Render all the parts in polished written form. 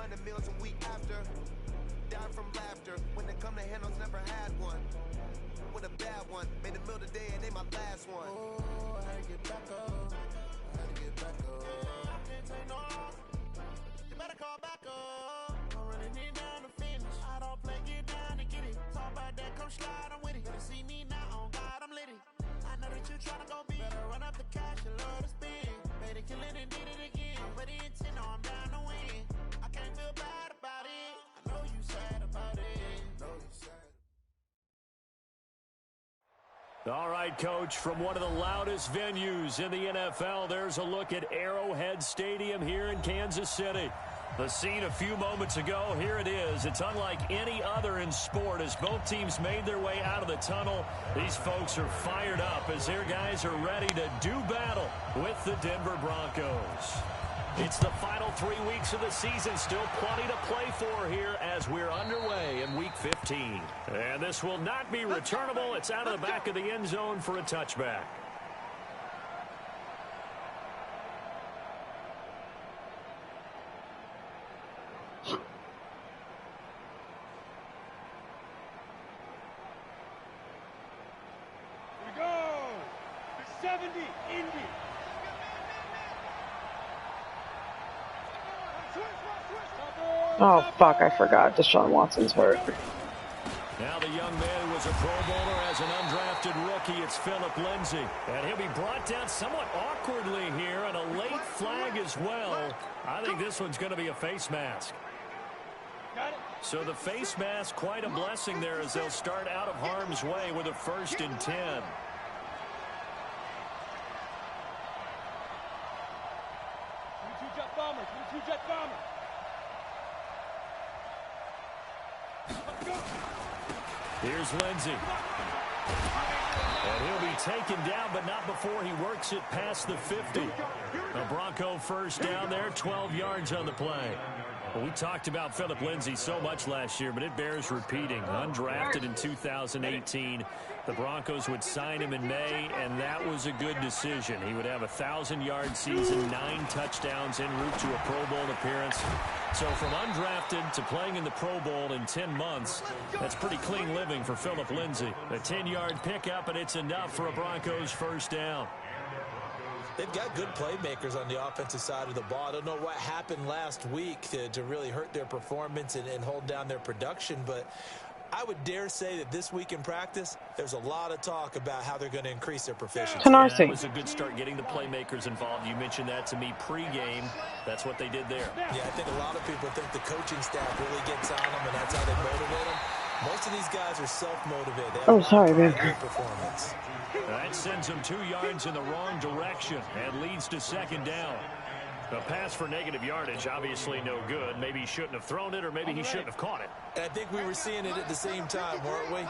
finding meals a week after. Dying from laughter. When they come to handles, never had one. With a bad one. Made a meal today and they my last one. Oh, I had to get back up. I had to get back up. I can't take no loss. You better call back up. I'm running it down to finish. I don't play, get down and get it. Talk about that, come slide, I'm with it. Better see me now, on God, I'm litty. I know that you tryna go big. Better run up the cash and love to spend. Made it, kill it, and did it again. Put it in 10, no, I'm down to win. I can't feel bad about it. I know you sad about it. Know you sad. All right, Coach, from one of the loudest venues in the NFL, there's a look at Arrowhead Stadium here in Kansas City. The scene a few moments ago, here it is. It's unlike any other in sport as both teams made their way out of the tunnel. These folks are fired up as their guys are ready to do battle with the Denver Broncos. It's the final 3 weeks of the season. Still plenty to play for here as we're underway in Week 15. And this will not be returnable. It's out of the back of the end zone for a touchback. We go! 70, Indy! Oh, fuck, I forgot. Deshaun Watson's hurt. Now the young man who was a Pro Bowler as an undrafted rookie, it's Phillip Lindsay. And he'll be brought down somewhat awkwardly here, and a late flag as well. I think this one's going to be a face mask. So the face mask, quite a blessing there as they'll start out of harm's way with a 1st and 10. 22-jet bomber, 22-jet bomber. Here's Lindsay. And he'll be taken down, but not before he works it past the 50. A Bronco 1st down there, 12 yards on the play. Well, we talked about Phillip Lindsay so much last year, but it bears repeating. Undrafted in 2018. The Broncos would sign him in May, and that was a good decision. He would have a 1,000-yard season, 9 touchdowns en route to a Pro Bowl appearance. So from undrafted to playing in the Pro Bowl in 10 months, that's pretty clean living for Phillip Lindsay. A 10-yard pickup, and it's enough for a Broncos 1st down. They've got good playmakers on the offensive side of the ball. I don't know what happened last week to really hurt their performance and hold down their production, but I would dare say that this week in practice, there's a lot of talk about how they're going to increase their proficiency. That was a good start getting the playmakers involved. You mentioned that to me pregame. That's what they did there. Yeah, I think a lot of people think the coaching staff really gets on them, and that's how they motivate them. Most of these guys are self-motivated. Oh, sorry, man. Performance. That sends them 2 yards in the wrong direction and leads to 2nd down. A pass for negative yardage, obviously no good. Maybe he shouldn't have thrown it, or maybe he shouldn't have caught it. And I think we were seeing it at the same time, weren't we?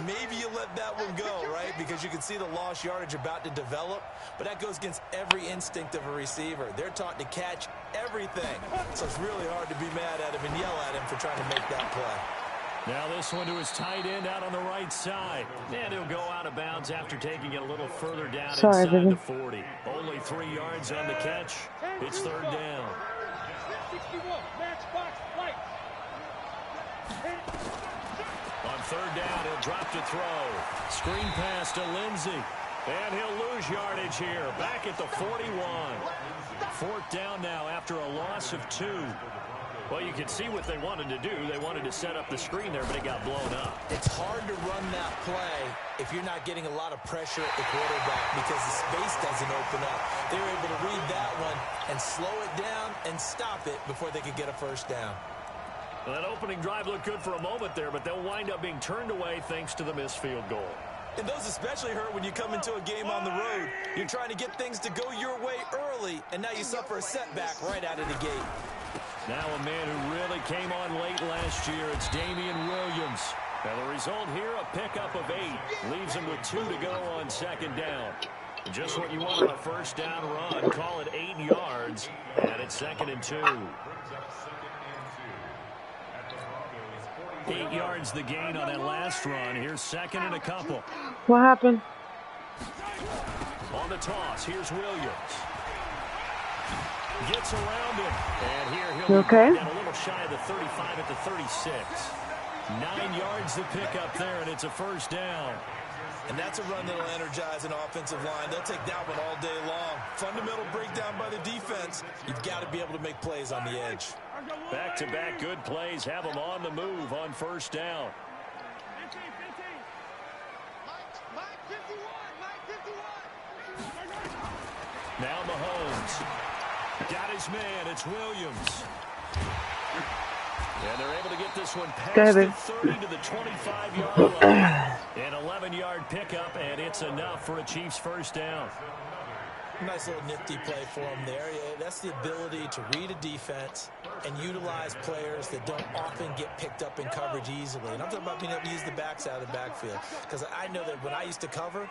Maybe you let that one go, right? Because you can see the lost yardage about to develop. But that goes against every instinct of a receiver. They're taught to catch everything. So it's really hard to be mad at him and yell at him for trying to make that play. Now this one to his tight end out on the right side. And he'll go out of bounds after taking it a little further down inside the 40. Only 3 yards on the catch. It's 3rd down. 61, matchbox light. On 3rd down, he'll drop to throw. Screen pass to Lindsay. And he'll lose yardage here. Back at the 41. 4th down now after a loss of 2. Well, you can see what they wanted to do. They wanted to set up the screen there, but it got blown up. It's hard to run that play if you're not getting a lot of pressure at the quarterback because the space doesn't open up. They were able to read that one and slow it down and stop it before they could get a 1st down. Well, that opening drive looked good for a moment there, but they'll wind up being turned away thanks to the missed field goal. And those especially hurt when you come into a game on the road. You're trying to get things to go your way early, and now you suffer a setback right out of the gate. Now a man who really came on late last year, it's Damian Williams. Now the result here, a pickup of 8. Leaves him with 2 to go on 2nd down. Just what you want on a 1st down run. Call it 8 yards, and it's 2nd and 2. 8 yards the gain on that last run. Here's 2nd and a couple. What happened? On the toss, here's Williams. Gets around him. And here he'll be okay? down a little shy of the 35 at the 36. 9 yards to pick up there, and it's a first down. And that's a run that'll energize an offensive line. They'll take that one all day long. Fundamental breakdown by the defense. You've got to be able to make plays on the edge. Back-to-back good plays have them on the move on first down. Now Mahomes. Got his man. It's Williams. And they're able to get this one past the 30 to the 25-yard line. An 11-yard pickup, and it's enough for a Chiefs first down. Nice little nifty play for him there. Yeah, that's the ability to read a defense and utilize players that don't often get picked up in coverage easily. And I'm talking about being able to use the backside of the backfield. Because I know that when I used to cover,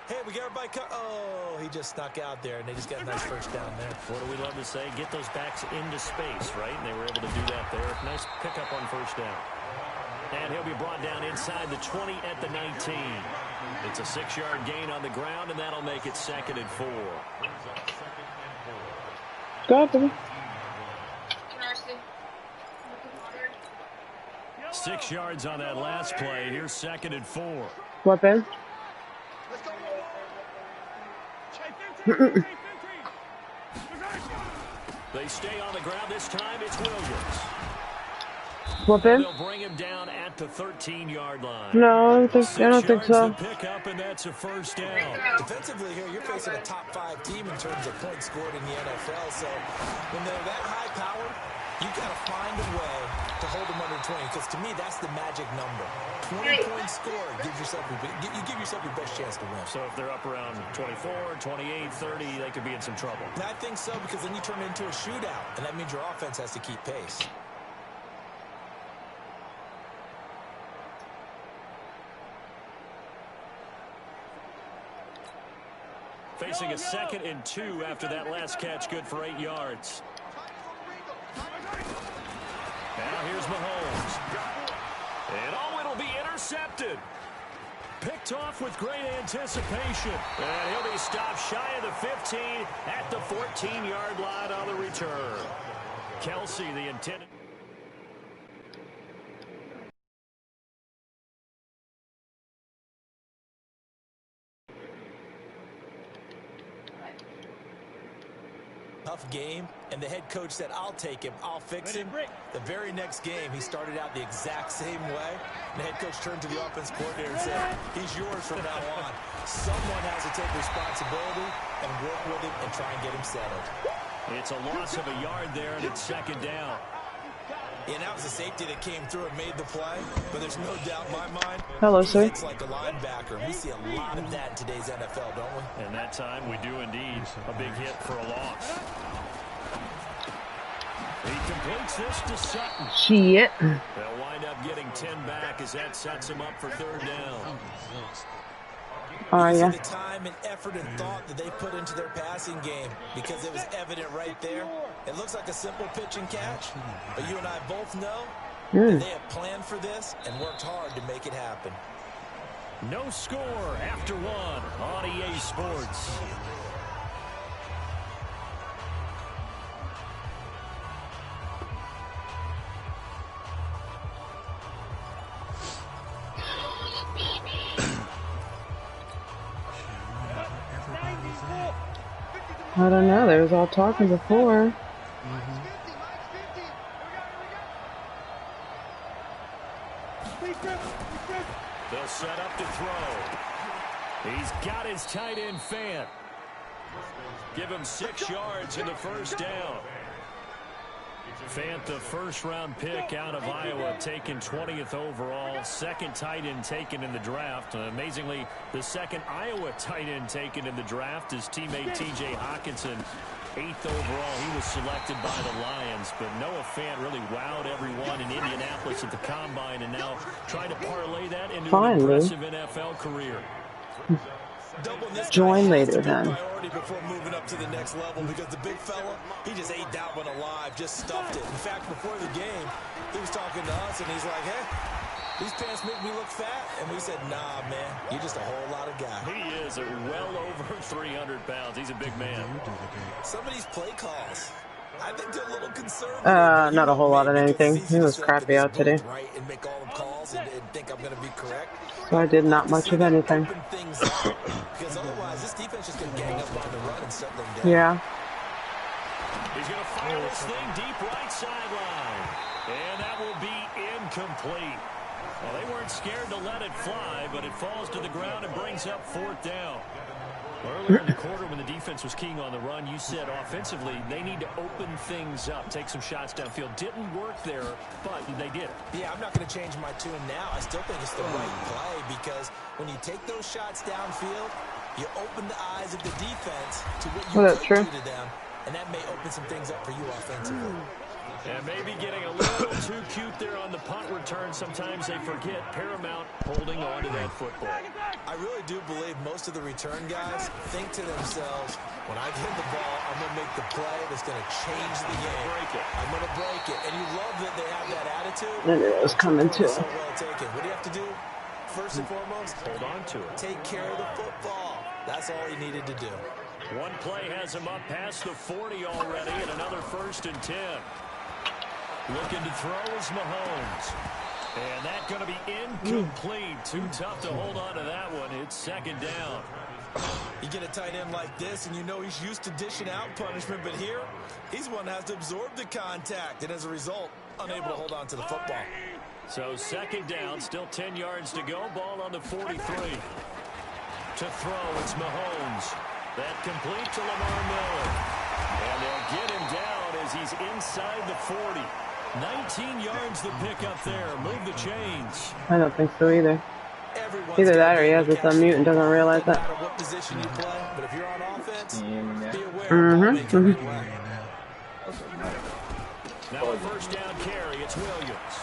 hey, we got everybody oh, he just snuck out there, and they just got a nice first down there. What do we love to say? Get those backs into space, right? And they were able to do that there. Nice pickup on first down. And he'll be brought down inside the 20 at the 19. It's a 6-yard gain on the ground, and that'll make it 2nd and 4. Got them. 6 yards on that last play. Here's 2nd and 4. Weapon. They stay on the ground this time. It's Williams. Weapon. They'll bring him down at the 13-yard line. No, I don't think so. Pick up, and that's a first down. Defensively here, you're facing a top 5 team in terms of points scored in the NFL. So when they're that high powered, you got to find a way to hold them under 20. Because to me, that's the magic number. 20 points scored. You give yourself your best chance to win. So if they're up around 24, 28, 30, they could be in some trouble. And I think so, because then you turn it into a shootout, and that means your offense has to keep pace. Facing a 2nd and 2 after that last catch, good for 8 yards. Now here's Mahomes. And it'll be intercepted. Picked off with great anticipation. And he'll be stopped shy of the 15 at the 14-yard line on the return. Kelsey, the intended. Tough game, and the head coach said, I'll take him, I'll fix him. The very next game, he started out the exact same way. And the head coach turned to the offense coordinator and said, he's yours from now on. Someone has to take responsibility and work with him and try and get him settled. It's a loss of a yard there, and it's 2nd down. And that was a safety that came through and made the play. But there's no doubt in my mind, Hello, sir. It's like a linebacker. We see a lot of that in today's NFL, don't we? And that time we do indeed. A big hit for a loss. He completes this to Sutton. Shit. They'll wind up getting 10 back as that sets him up for 3rd down. See Yeah. the time and effort and thought that they put into their passing game, because it was evident right there. It looks like a simple pitch and catch, but you and I both know that they have planned for this and worked hard to make it happen. No score after 1 on EA Sports. I don't know. They was all talking before. They'll set up to throw. He's got his tight end Fant. Give him 6 yards in the first down. Fant, the first-round pick out of Iowa, taken 20th overall. 2nd tight end taken in the draft. Amazingly, the 2nd Iowa tight end taken in the draft is teammate T.J. Hawkinson. 8th overall, he was selected by the Lions. But Noah Fant really wowed everyone in Indianapolis at the Combine, and now trying to parlay that into an impressive NFL career. Join later then. Priority before moving up to the next level, because the big fella, he just ate that one alive, just stuffed it. In fact, before the game, he was talking to us, and he's like, hey, these pants make me look fat. And we said, nah, man, you're just a whole lot of guy. He is well over 300 pounds. He's a big man. Some of these play calls, I think they're a little conservative. But Not a whole lot of anything. He was crappy out today. Right, and make all the calls and think I'm going to be correct. So I did not much of anything. Open things up, because otherwise, this defense is going to gang up on the run and shut them down. Yeah. He's going to fire this thing deep right sideline. And that will be incomplete. Well, they weren't scared to let it fly, but it falls to the ground and brings up 4th down. Earlier in the quarter when the defense was keying on the run, you said offensively they need to open things up, take some shots downfield. Didn't work there, but they did. Yeah, I'm not going to change my tune now. I still think it's the right play because when you take those shots downfield, you open the eyes of the defense to what you could do to them, and that may open some things up for you offensively. And maybe getting a little too cute there on the punt return. Sometimes they forget Paramount holding on to that football. I really do believe most of the return guys think to themselves, when I get the ball, I'm going to make the play that's going to change the game. I'm going to break it. And you love that they have that attitude. And it was coming too. So well taken. What do you have to do? First and foremost, hold on to it. Take care of the football. That's all he needed to do. One play has him up past the 40 already, and another 1st and 10. Looking to throw is Mahomes. And that's going to be incomplete. Too tough to hold on to that one. It's 2nd down. You get a tight end like this, and you know he's used to dishing out punishment. But here, he's one that has to absorb the contact. And as a result, unable to hold on to the football. So 2nd down, still 10 yards to go. Ball on the 43. To throw, it's Mahomes. That complete to Lamar Miller. And they'll get him down as he's inside the 40. 19 yards the pick up there. Move the chains. I don't think so either. Either that or he has this on mute and doesn't realize that. What position you play, but if you're on offense, be aware. Now a 1st down carry. It's Williams.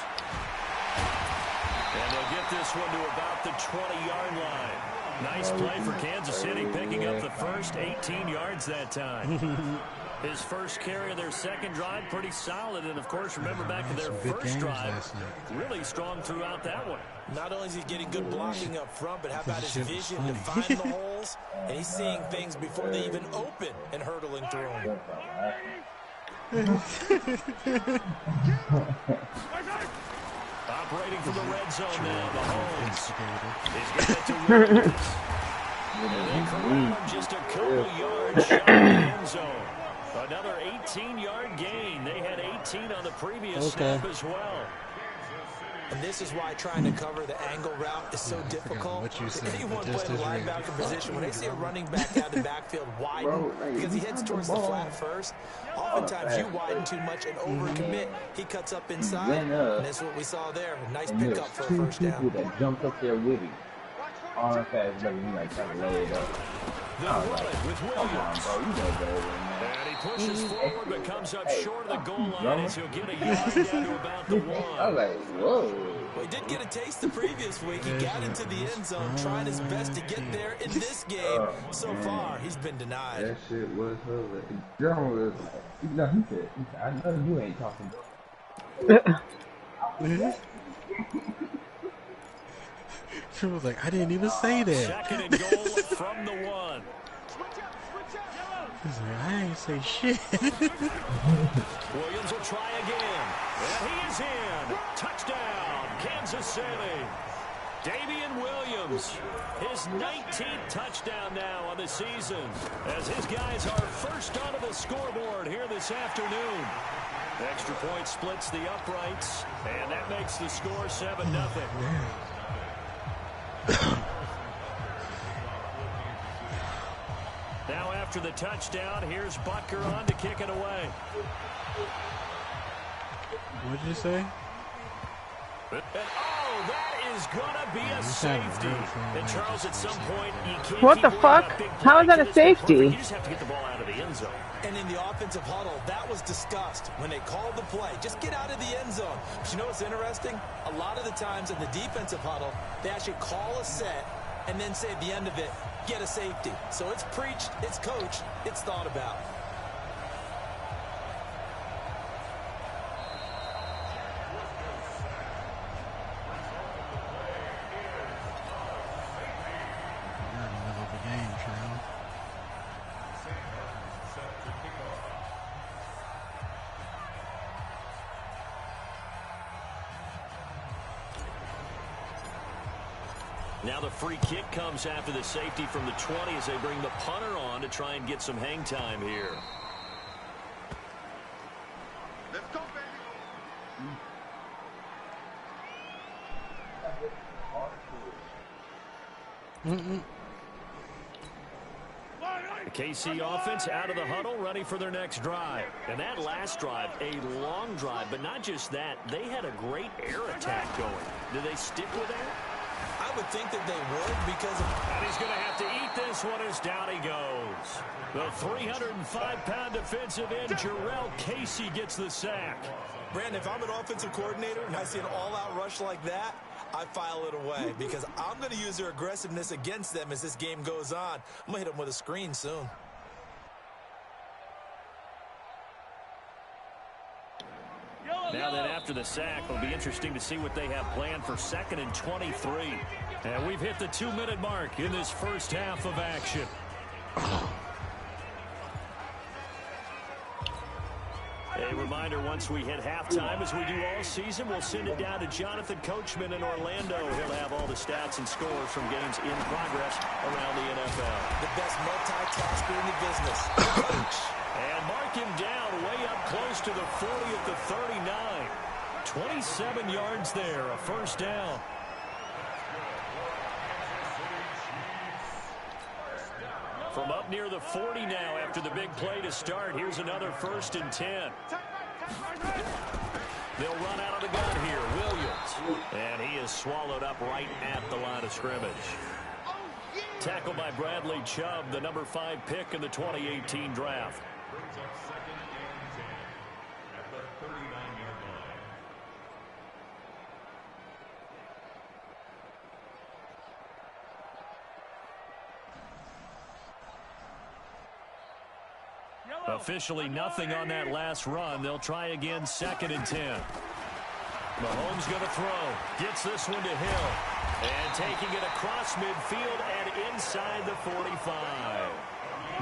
And they'll get this one to about the 20-yard line. Nice play for Kansas City, picking up the first 18 yards that time. His first carry of their 2nd drive, pretty solid. And, of course, remember back to their first drive, really strong throughout that one. Not only is he getting good blocking up front, but how about his vision to find the holes? And he's seeing things before they even open and hurtling through them. Operating from the red zone now, Mahomes. He's got it to Williams. And they corral him just a couple yards short of the end zone. Another 18-yard gain. They had 18 on the previous snap as well. And this is why trying to cover the angle route is so difficult. Anyone playing linebacker position, when they see a running back out of the backfield widen, because he heads towards the flat first, oftentimes you widen too much and overcommit. He cuts up inside, and that's what we saw there. A nice pickup for a 1st down. That jumped up there with him. Arm fast, but he like trying to lay it up. The run with Williams. And he pushes forward, but comes up short of the goal line as he'll get a yard down to about the 1. I was like, whoa. Well, he did get a taste the previous week. He got into the end zone, trying his best to get there in this game. So far, he's been denied. That shit was hilarious. John was like, no, he said, I know you ain't talking. She was like, I didn't even say that. 2nd and goal from the 1. He's like, I ain't say shit. Williams will try again. And he is in. Touchdown, Kansas City. Damian Williams, his 19th touchdown now on the season, as his guys are first onto the scoreboard here this afternoon. Extra point splits the uprights, and that makes the score 7-0. Now after the touchdown, here's Butker on to kick it away. What did you say? And, oh, that is going to be a safety. And Charles, at some point, you can't What the fuck? How is that a safety? You just have to get the ball out of the end zone. And in the offensive huddle, that was discussed when they called the play. Just get out of the end zone. But you know what's interesting? A lot of the times in the defensive huddle, they actually call a set and then say at the end of it, get a safety. So it's preached, it's coached, it's thought about. Now the free kick comes after the safety from the 20 as they bring the punter on to try and get some hang time here. Let's go, baby. The KC offense out of the huddle, ready for their next drive. And that last drive, a long drive, but not just that. They had a great air attack going. Do they stick with that? I would think that they would because of... And he's going to have to eat this one as down he goes. The 305-pound defensive end, Jarrell Casey, gets the sack. Brandon, if I'm an offensive coordinator and I see an all-out rush like that, I file it away because I'm going to use their aggressiveness against them as this game goes on. I'm going to hit them with a screen soon. Now then, after the sack, it'll be interesting to see what they have planned for 2nd and 23. And we've hit the 2-minute mark in this first half of action. A reminder, once we hit halftime, as we do all season, we'll send it down to Jonathan Coachman in Orlando. He'll have all the stats and scores from games in progress around the NFL. The best multitasker in the business. Coach. And mark him down way up close to the 40 at the 39. 27 yards there, a first down. From up near the 40 now after the big play to start. Here's another 1st and 10. They'll run out of the gun here. Williams. And he is swallowed up right at the line of scrimmage. Tackled by Bradley Chubb, the number 5 pick in the 2018 draft. Officially nothing on that last run. They'll try again, 2nd and 10. Mahomes going to throw. Gets this one to Hill. And taking it across midfield and inside the 45.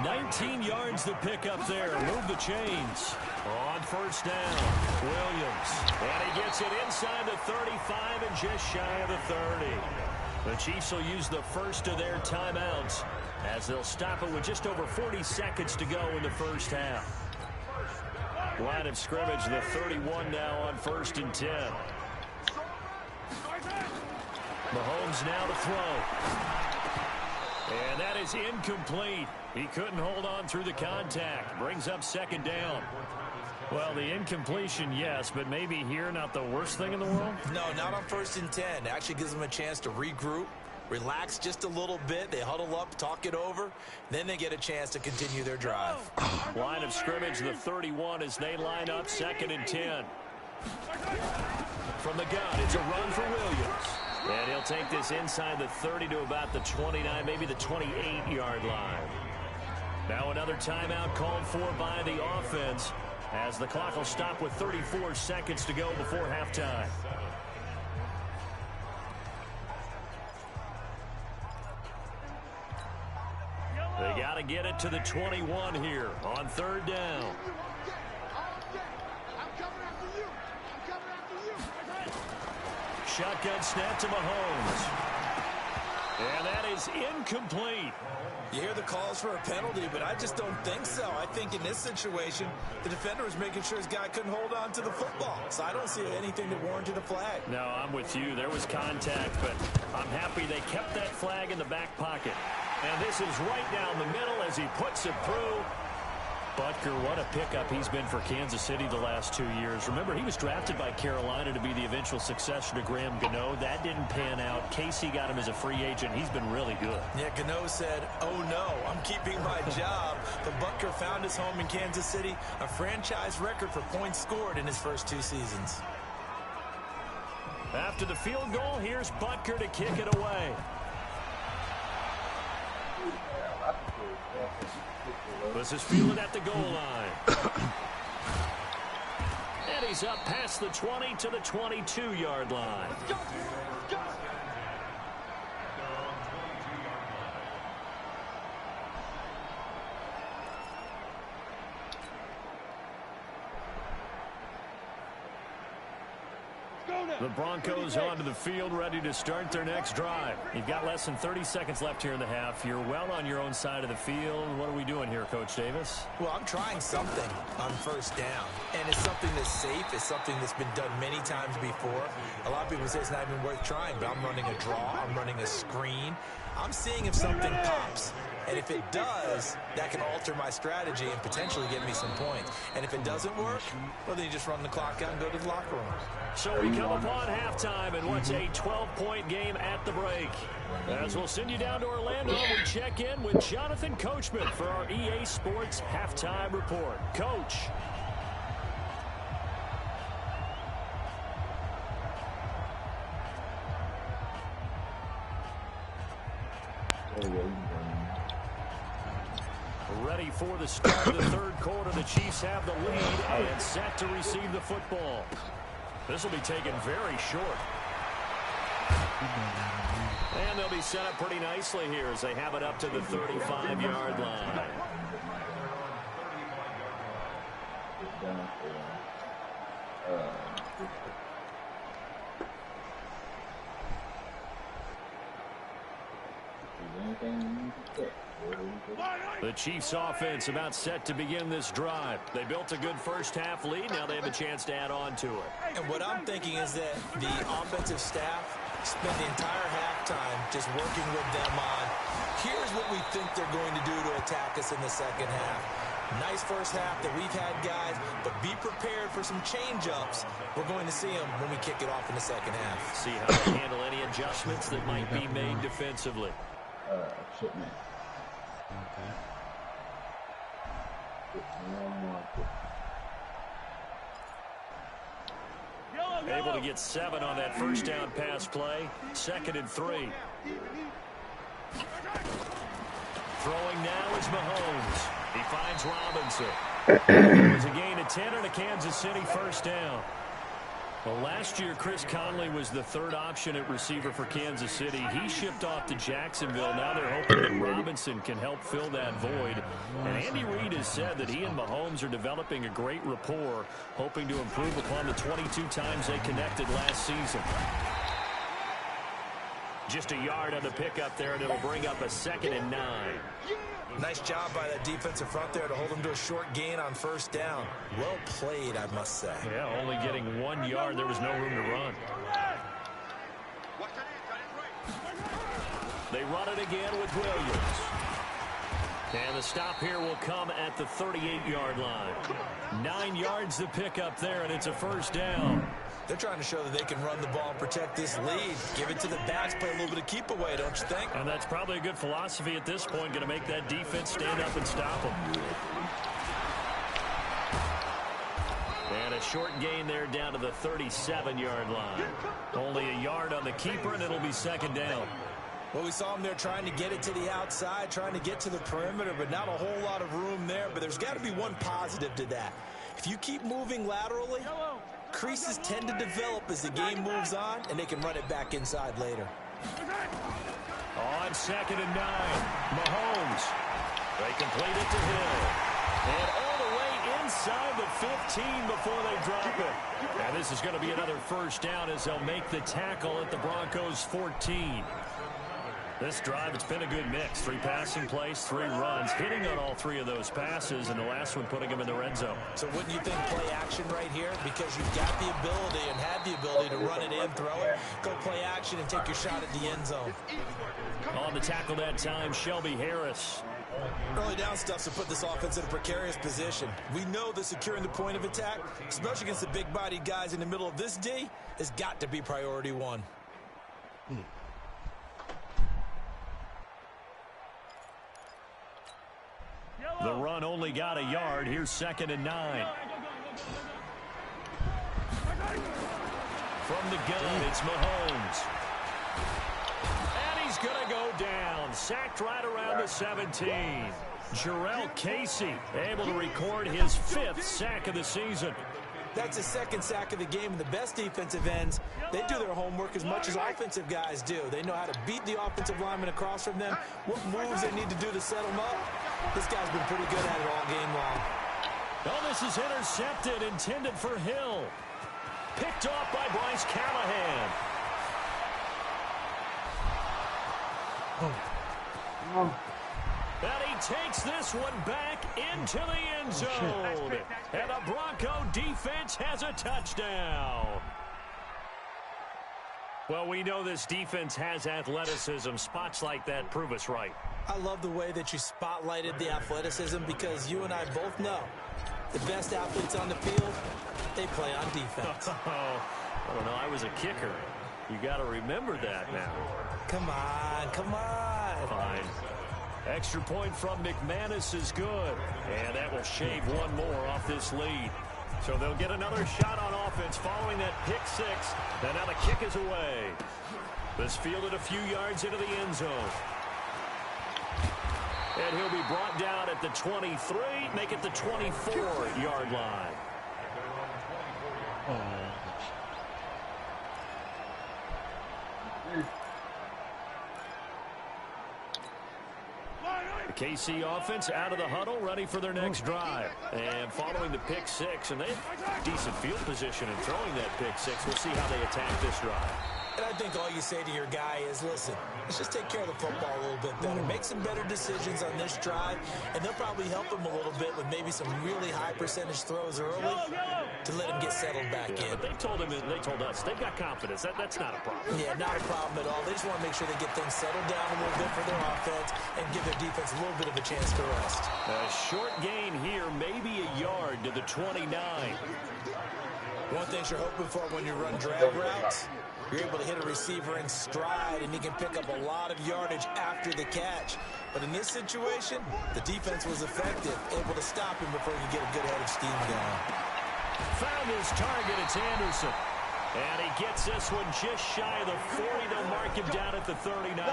19 yards the pick up there. Move the chains. On 1st down, Williams. And he gets it inside the 35 and just shy of the 30. The Chiefs will use the first of their timeouts as they'll stop it with just over 40 seconds to go in the first half. Line of scrimmage, the 31 now on 1st and 10. Mahomes now to throw. And that is incomplete. He couldn't hold on through the contact. Brings up 2nd down. Well, the incompletion, yes, but maybe here not the worst thing in the world? No, not on 1st and 10. It actually gives them a chance to regroup, relax just a little bit. They huddle up, talk it over. Then they get a chance to continue their drive. Line of scrimmage, the 31 as they line up, 2nd and 10. From the gun, it's a run for Williams. And he'll take this inside the 30 to about the 29, maybe the 28-yard line. Now another timeout called for by the offense as the clock will stop with 34 seconds to go before halftime. They got to get it to the 21 here on 3rd down. Shotgun snap to Mahomes. And that is incomplete. You hear the calls for a penalty, but I just don't think so. I think in this situation, the defender was making sure his guy couldn't hold on to the football. So I don't see anything that warranted a flag. No, I'm with you. There was contact, but I'm happy they kept that flag in the back pocket. And this is right down the middle as he puts it through. Butker, what a pickup he's been for Kansas City the last 2 years. Remember, he was drafted by Carolina to be the eventual successor to Graham Gano. That didn't pan out. Casey got him as a free agent. He's been really good. Yeah, Gano said, oh no, I'm keeping my job. But Butker found his home in Kansas City, a franchise record for points scored in his first 2 seasons. After the field goal, here's Butker to kick it away. This is fielded at the goal line. And he's up past the 20 to the 22-yard line. Go now. The Broncos onto the field, ready to start their next drive. You've got less than 30 seconds left here in the half. You're well on your own side of the field. What are we doing here, Coach Davis? Well, I'm trying something on first down, and it's something that's safe. It's something that's been done many times before. A lot of people say it's not even worth trying, but I'm running a draw. I'm running a screen. I'm seeing if something pops. And if it does, that can alter my strategy and potentially get me some points. And if it doesn't work, well, then you just run the clock out and go to the locker room. So we come upon halftime and what's a 12-point game at the break. As we'll send you down to Orlando, we check in with Jonathan Coachman for our EA Sports Halftime Report. Coach. Ready for the start of the third quarter. The Chiefs have the lead and set to receive the football. This will be taken very short. And they'll be set up pretty nicely here as they have it up to the 35-yard line. The Chiefs offense about set to begin this drive. They built a good first half lead. Now they have a chance to add on to it. And what I'm thinking is that the offensive staff spent the entire halftime just working with them on, here's what we think they're going to do to attack us in the second half. Nice first half that we've had, guys, but be prepared for some change-ups. We're going to see them when we kick it off in the second half. See how they handle any adjustments that might be made defensively. Shipment. Able to get 7 on that first down pass play. 2nd and 3. Throwing now is Mahomes. He finds Robinson. There's a gain of 10 and a Kansas City first down. Well, last year, Chris Conley was the third option at receiver for Kansas City. He shipped off to Jacksonville. Now they're hoping that Robinson can help fill that void. And Andy Reid has said that he and Mahomes are developing a great rapport, hoping to improve upon the 22 times they connected last season. Just a yard on the pickup there, and it'll bring up a 2nd and 9. Nice job by that defensive front there to hold them to a short gain on first down. Well played, I must say. Yeah, only getting 1 yard. There was no room to run. They run it again with Williams. And the stop here will come at the 38-yard line. 9 yards to pick up there, and it's a first down. They're trying to show that they can run the ball and protect this lead. Give it to the backs, play a little bit of keep away, don't you think? And that's probably a good philosophy at this point, going to make that defense stand up and stop them. And a short gain there down to the 37-yard line. Only a yard on the keeper, and it'll be 2nd down. Well, we saw them there trying to get it to the outside, trying to get to the perimeter, but not a whole lot of room there. But there's got to be one positive to that. If you keep moving laterally, creases tend to develop as the game moves on, and they can run it back inside later. On 2nd and 9, Mahomes. They complete it to Hill. And all the way inside the 15 before they drop it. And this is going to be another first down as they'll make the tackle at the Broncos 14. This drive, it's been a good mix. 3 passing plays, 3 runs, hitting on all 3 of those passes, and the last one putting them in the red zone. So wouldn't you think play action right here? Because you've got the ability and had the ability to run it in, throw it, go play action, and take your shot at the end zone. On the tackle that time, Shelby Harris. Early down stuffs to put this offense in a precarious position. We know that securing the point of attack, especially against the big-bodied guys in the middle of this D, has got to be priority 1. The run only got a yard. Here's 2nd and 9. From the gun, it's Mahomes. And he's going to go down. Sacked right around the 17. Jarrell Casey able to record his 5th sack of the season. That's his 2nd sack of the game, and the best defensive ends, they do their homework as much as offensive guys do. They know how to beat the offensive lineman across from them, what moves they need to do to set them up. This guy's been pretty good at it all game long. Oh, this is intercepted, intended for Hill. Picked off by Bryce Callahan. And he takes this one back into the end zone. And the Bronco defense has a touchdown. Well, we know this defense has athleticism. Spots like that prove us right. I love the way that you spotlighted the athleticism because you and I both know the best athletes on the field, they play on defense. I don't know. I was a kicker. You got to remember that now. Come on, come on. Fine. Extra point from McManus is good. And that will shave one more off this lead. So they'll get another shot on offense following that pick six. And now the kick is away. This fielded a few yards into the end zone. And he'll be brought down at the 23, make it the 24-yard line. The KC offense out of the huddle, ready for their next drive. And following the pick six, and they have decent field position in throwing that pick six. We'll see how they attack this drive. And I think all you say to your guy is, listen, let's just take care of the football a little bit better. Make some better decisions on this drive, and they'll probably help him a little bit with maybe some really high percentage throws early to let him get settled back in. But they told us, they've got confidence. That's not a problem. Yeah, not a problem at all. They just want to make sure they get things settled down a little bit for their offense and give their defense a little bit of a chance to rest. A short gain here, maybe a yard to the 29. One thing you're hoping for when you run drag routes, you're able to hit a receiver in stride, and he can pick up a lot of yardage after the catch. But in this situation, the defense was effective, able to stop him before he could get a good head of steam going. Found his target, it's Anderson. And he gets this one just shy of the 40. They'll mark him down at the 39.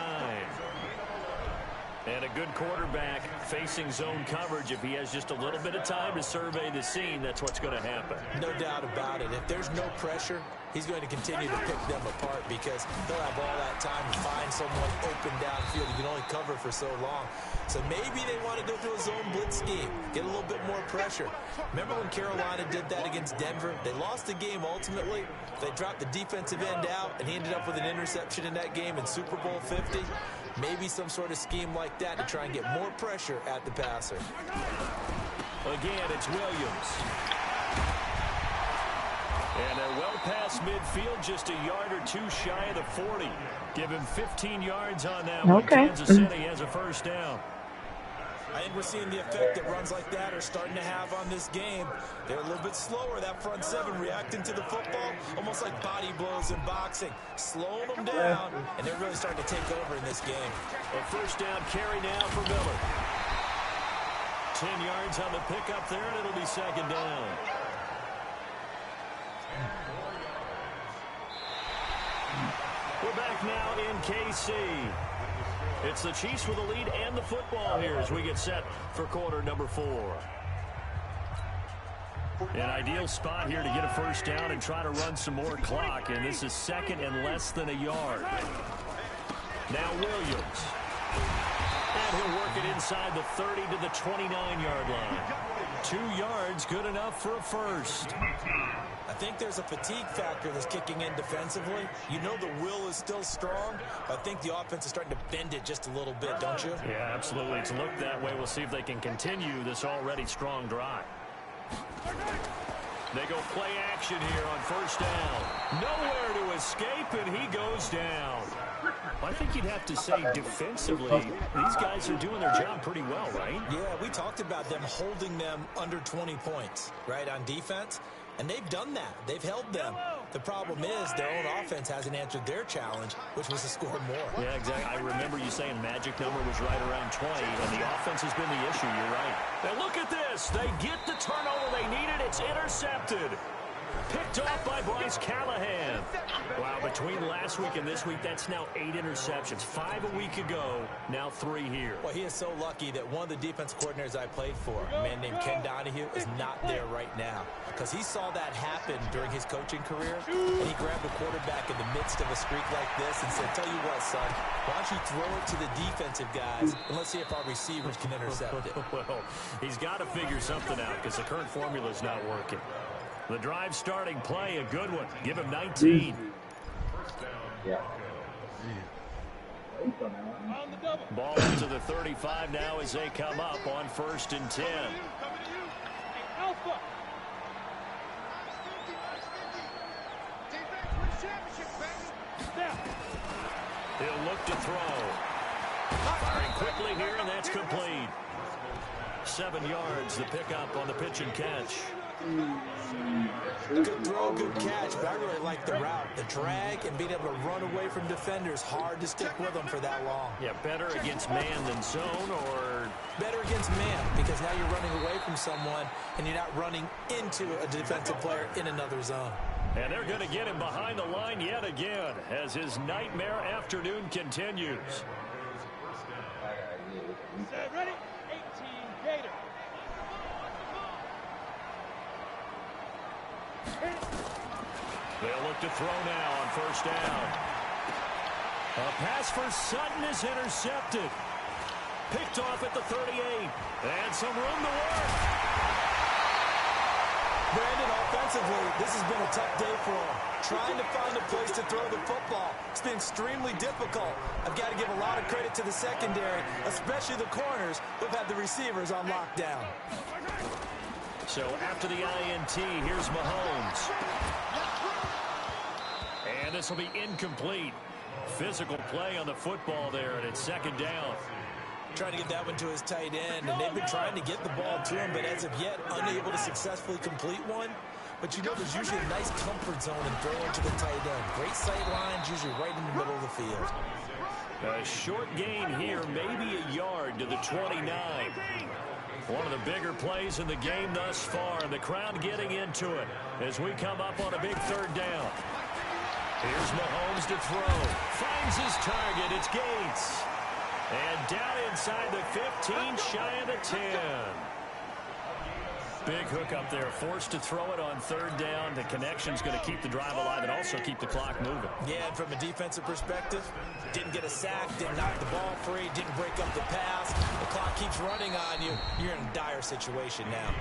And a good quarterback facing zone coverage. If he has just a little bit of time to survey the scene, that's what's going to happen. No doubt about it. If there's no pressure, he's going to continue to pick them apart because he'll have all that time to find someone open downfield. He can only cover for so long. So maybe they want to go to a zone blitz scheme, get a little bit more pressure. Remember when Carolina did that against Denver? They lost the game ultimately. They dropped the defensive end out, and he ended up with an interception in that game in Super Bowl 50. Maybe some sort of scheme like that to try and get more pressure at the passer. Again, it's Williams. And they're well past midfield, just a yard or two shy of the 40. Give him 15 yards on that one. Kansas City has a first down. I think we're seeing the effect that runs like that are starting to have on this game. They're a little bit slower, that front seven, reacting to the football, almost like body blows in boxing, slowing them down, and they're really starting to take over in this game. A first down carry now for Miller. 10 yards on the pickup there, and it'll be second down. We're back now in KC. It's the Chiefs with the lead and the football here as we get set for quarter number 4. An ideal spot here to get a first down and try to run some more clock, and this is second and less than a yard. Now Williams. And he'll work it inside the 30 to the 29-yard line. 2 yards, good enough for a first. I think there's a fatigue factor that's kicking in defensively. You know the will is still strong, but I think the offense is starting to bend it just a little bit, don't you? Yeah, absolutely. It's looked that way. We'll see if they can continue this already strong drive. They go play action here on first down. Nowhere to escape, and he goes down. I think you'd have to say defensively, these guys are doing their job pretty well, right? Yeah, we talked about them holding them under 20 points, right, on defense. And they've done that. They've held them. The problem is their own offense hasn't answered their challenge, which was to score more. Yeah, exactly. I remember you saying magic number was right around 20, and the offense has been the issue. You're right. Now look at this. They get the turnover they needed. It's intercepted. Picked off by Bryce Callahan. Wow, between last week and this week, that's now 8 interceptions. 5 a week ago, now 3 here. Well, he is so lucky that one of the defense coordinators I played for, a man named Ken Donahue, is not there right now. Because he saw that happen during his coaching career, and he grabbed a quarterback in the midst of a streak like this and said, tell you what, son, why don't you throw it to the defensive guys, and let's see if our receivers can intercept it. Well, he's got to figure something out because the current formula is not working. The drive starting play, a good one. Give him 19. Yeah. Ball to the 35 now as they come up on 1st and 10. Alpha. He'll look to throw. Firing quickly here, and that's complete. 7 yards, the pickup on the pitch and catch. Good throw, good catch, but I really like the route. The drag and being able to run away from defenders, hard to stick with them for that long. Yeah, better against man than zone, or? Better against man, because now you're running away from someone and you're not running into a defensive player in another zone. And they're going to get him behind the line yet again as his nightmare afternoon continues. Set, ready? 18 Gator. They'll look to throw now on 1st down. A pass for Sutton is intercepted. Picked off at the 38. And some room to work. Brandon, offensively, this has been a tough day for him. Trying to find a place to throw the football. It's been extremely difficult. I've got to give a lot of credit to the secondary, especially the corners who've had the receivers on lockdown. So after the INT, here's Mahomes. And this will be incomplete. Physical play on the football there, and it's 2nd down. Trying to get that one to his tight end, and they've been trying to get the ball to him, but as of yet, unable to successfully complete one. But you know there's usually a nice comfort zone in throwing to the tight end. Great sight lines, usually right in the middle of the field. A short gain here, maybe a yard to the 29. One of the bigger plays in the game thus far, and the crowd getting into it as we come up on a big 3rd down. Here's Mahomes to throw. Finds his target. It's Gates. And down inside the 15, shy of the 10. Big hook up there. Forced to throw it on 3rd down. The connection's going to keep the drive alive and also keep the clock moving. Yeah, and from a defensive perspective, didn't get a sack, didn't knock the ball free, didn't break up the pass. The clock keeps running on you. You're in a dire situation now.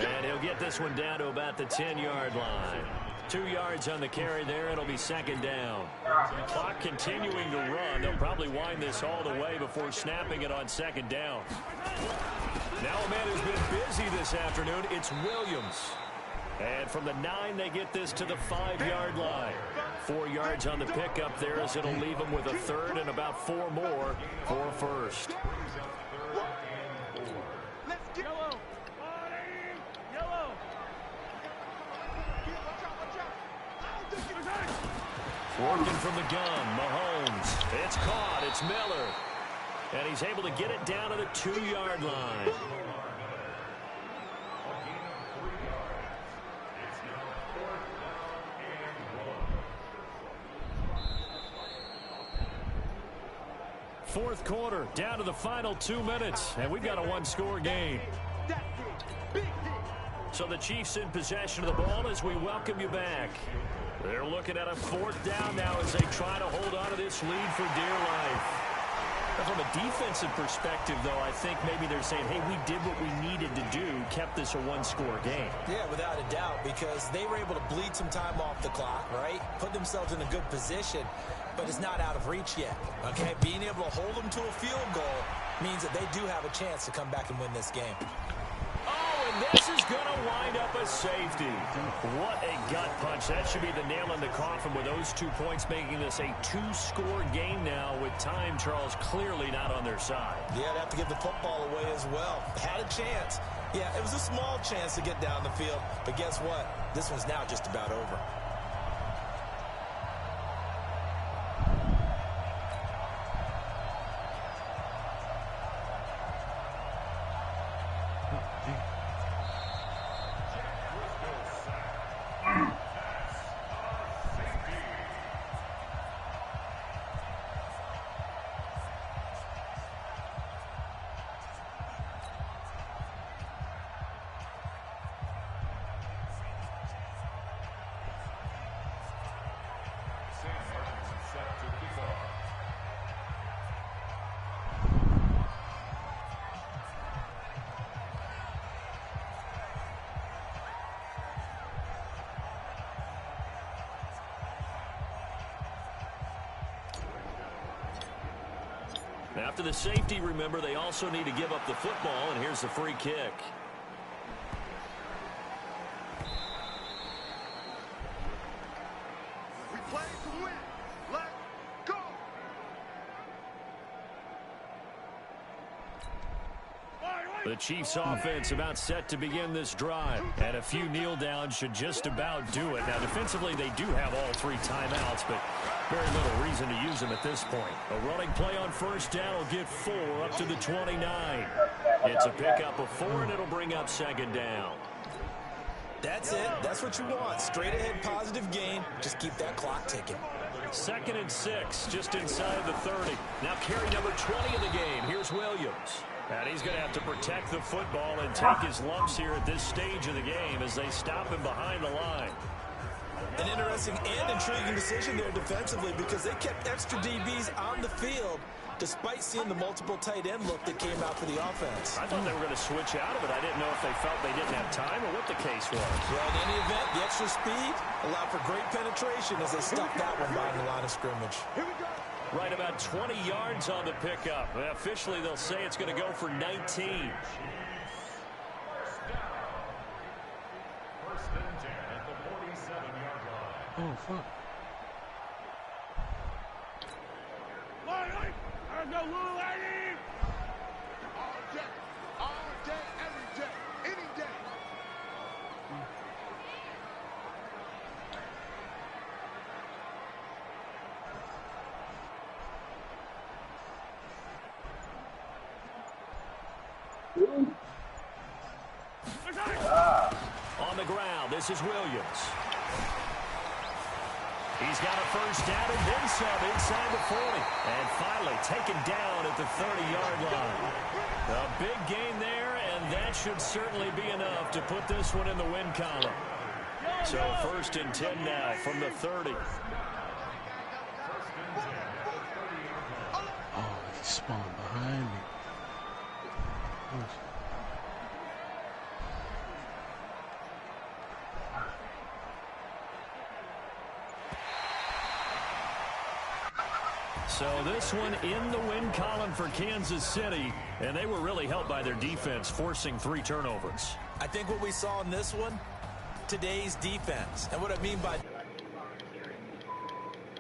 And he'll get this one down to about the 10-yard line. 2 yards on the carry there. It'll be 2nd down. Clock continuing to run. They'll probably wind this all the way before snapping it on 2nd down. Now a man who's been busy this afternoon, it's Williams. And from the 9, they get this to the 5-yard line. 4 yards on the pickup there as it'll leave them with a 3rd and about 4 more for a 1st. Yellow. Yellow. Working from the gun, Mahomes. It's caught. It's Miller. And he's able to get it down to the 2-yard line. Fourth quarter, down to the final 2 minutes, and we've got a 1-score game. So the Chiefs in possession of the ball as we welcome you back. They're looking at a 4th down now as they try to hold on to this lead for dear life. Now from a defensive perspective, though, I think maybe they're saying, hey, we did what we needed to do, kept this a 1-score game. Yeah, without a doubt, because they were able to bleed some time off the clock, right? Put themselves in a good position, but it's not out of reach yet, okay? Being able to hold them to a field goal means that they do have a chance to come back and win this game. Oh, and this is going to wind up a safety. What a gut punch. That should be the nail in the coffin with those 2 points, making this a 2-score game now with time, Charles, clearly not on their side. Yeah, they'd have to give the football away as well. Had a chance. Yeah, it was a small chance to get down the field, but guess what? This one's now just about over. After the safety, remember, they also need to give up the football, and here's the free kick. We play to win. Let's go. The Chiefs offense about set to begin this drive, and a few kneel downs should just about do it. Now, defensively, they do have all 3 timeouts, but very little reason to use them at this point. A running play on first down will get 4 up to the 29. It's a pickup of 4, and it'll bring up second down. That's it. That's what you want. Straight ahead positive gain. Just keep that clock ticking. 2nd and 6, just inside the 30. Now carry number 20 of the game. Here's Williams. And he's going to have to protect the football and take his lumps here at this stage of the game as they stop him behind the line. An interesting and intriguing decision there defensively because they kept extra DBs on the field despite seeing the multiple tight end look that came out for the offense. I thought they were going to switch out of it. I didn't know if they felt they didn't have time or what the case was. Well, in any event, the extra speed allowed for great penetration as they stuffed that one behind the line of scrimmage. Here we go. Right about 20 yards on the pickup. Officially, they'll say it's going to go for 19. First and 10 at the 47-yard line. Oh, fuck. No rule, Eddie! All day, every day, any day. On the ground, this is Williams. He's got a first down and then some inside the 40. And finally taken down at the 30-yard line. A big gain there, and that should certainly be enough to put this one in the win column. So 1st and 10 now from the 30. Oh, he spawned behind me. So this one in the win column for Kansas City, and they were really helped by their defense, forcing 3 turnovers. I think what we saw in this one, today's defense. And what I mean by